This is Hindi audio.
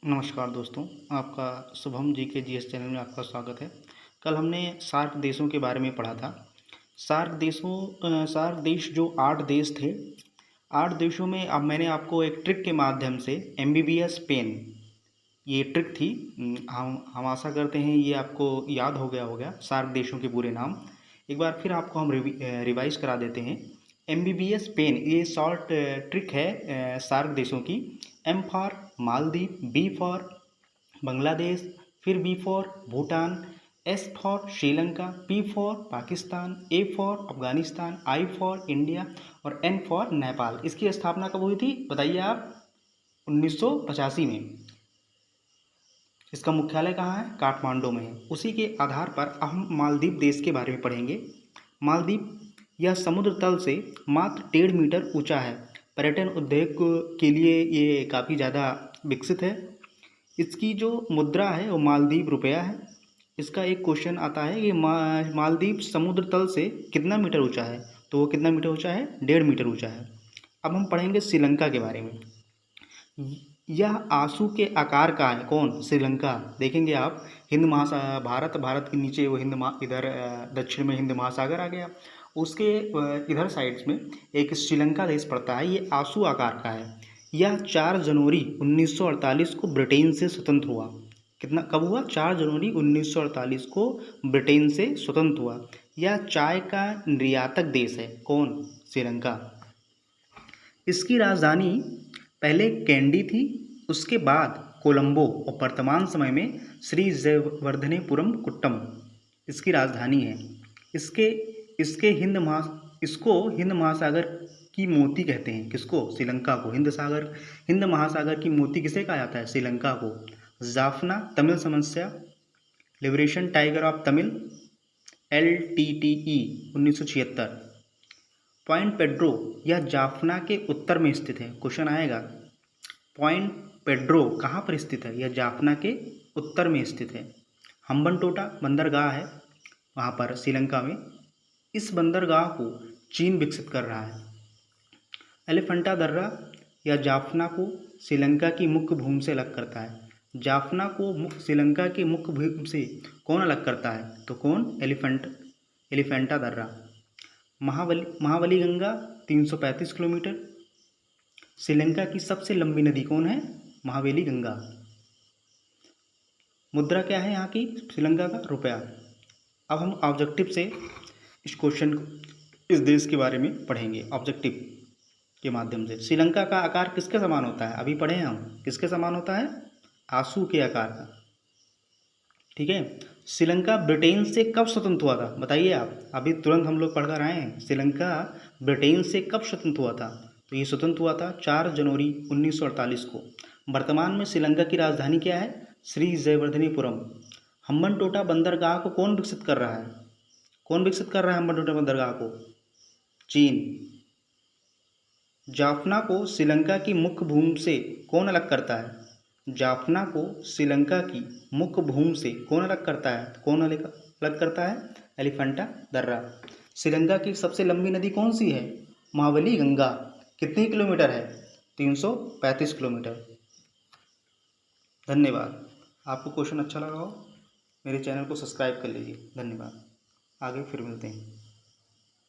नमस्कार दोस्तों, आपका शुभम जी के जीएस चैनल में आपका स्वागत है। कल हमने सार्क देशों के बारे में पढ़ा था। सार्क देश जो 8 देश थे, 8 देशों में अब मैंने आपको एक ट्रिक के माध्यम से एमबीबीएस पेन, ये ट्रिक थी। हम आशा करते हैं ये आपको याद हो गया होगा सार्क देशों के पूरे नाम। एक बार फिर आपको हम रिवाइज करा देते हैं। एमबीबीएस पेन ये शॉर्ट ट्रिक है सार्क देशों की। M for Maldives, B for Bangladesh, फिर B for Bhutan, S for Sri Lanka, P for Pakistan, A for Afghanistan, I for India और एन फॉर नेपाल। इसकी स्थापना कब हुई थी बताइए आप? 1985 में। इसका मुख्यालय कहाँ है? काठमांडू में है। उसी के आधार पर अब हम मालदीव देश के बारे में पढ़ेंगे। मालदीव यह समुद्र तल से मात्र 1.5 मीटर ऊंचा है। पर्यटन उद्योग के लिए ये काफ़ी ज़्यादा विकसित है। इसकी जो मुद्रा है वो मालदीव रुपया है। इसका एक क्वेश्चन आता है कि मालदीव समुद्र तल से कितना मीटर ऊंचा है? तो वो कितना मीटर ऊंचा है? 1.5 मीटर ऊंचा है। अब हम पढ़ेंगे श्रीलंका के बारे में। यह आंसू के आकार का है। कौन? श्रीलंका। देखेंगे आप, भारत के नीचे वो इधर दक्षिण में हिंद महासागर आ गया। उसके इधर साइड्स में एक श्रीलंका देश पड़ता है। ये आंसू आकार का है। यह 4 जनवरी 1948 को ब्रिटेन से स्वतंत्र हुआ। कितना कब हुआ? 4 जनवरी 1948 को ब्रिटेन से स्वतंत्र हुआ। यह चाय का निर्यातक देश है। कौन? श्रीलंका। इसकी राजधानी पहले कैंडी थी, उसके बाद कोलंबो और वर्तमान समय में श्री जयवर्धनेपुरम कुट्टम इसकी राजधानी है। इसके इसके इसको हिंद महासागर की मोती कहते हैं। किसको? श्रीलंका को। हिंद महासागर की मोती किसे कहा जाता है? श्रीलंका को। जाफना तमिल समस्या, liberation tiger of Tamil, LTTE 1976। Point Pedro यह जाफना के उत्तर में स्थित है। क्वेश्चन आएगा, पॉइंट पेड्रो कहाँ पर स्थित है? यह जाफना के उत्तर में स्थित है। हम्बनटोटा बंदरगाह है वहाँ पर श्रीलंका में। इस बंदरगाह को चीन विकसित कर रहा है। एलिफेंटा दर्रा या जाफना को श्रीलंका की मुख्य भूमि से अलग करता है। जाफना को श्रीलंका की मुख्य भूमि से कौन अलग करता है? तो कौन? एलिफेंटा दर्रा। महाबली गंगा 335 किलोमीटर। श्रीलंका की सबसे लंबी नदी कौन है? महाबली गंगा। मुद्रा क्या है यहाँ की? श्रीलंका का रुपया। अब हम ऑब्जेक्टिव से इस क्वेश्चन इस देश के बारे में पढ़ेंगे ऑब्जेक्टिव के माध्यम से। श्रीलंका का आकार किसके समान होता है? अभी पढ़े हम। किसके समान होता है? आंसू के आकार का। ठीक है। श्रीलंका ब्रिटेन से कब स्वतंत्र हुआ था? बताइए आप। अभी तुरंत हम लोग पढ़कर आए हैं। श्रीलंका ब्रिटेन से कब स्वतंत्र हुआ था? तो ये स्वतंत्र हुआ था 4 जनवरी 1948 को। वर्तमान में श्रीलंका की राजधानी क्या है? श्री जयवर्धनेपुरम। हम्बनटोटा बंदरगाह को कौन विकसित कर रहा है? कौन विकसित कर रहा है हम्बनटोटा बंदरगाह को? चीन। जाफना को श्रीलंका की मुख्य भूमि से कौन अलग करता है? जाफना को श्रीलंका की मुख्य भूमि से कौन अलग करता है? कौन अलग करता है? एलिफेंटा दर्रा। श्रीलंका की सबसे लंबी नदी कौन सी है? महाबली गंगा। कितनी किलोमीटर है? 335 किलोमीटर। धन्यवाद। आपको क्वेश्चन अच्छा लगा हो मेरे चैनल को सब्सक्राइब कर लीजिए। धन्यवाद। आगे फिर मिलते हैं।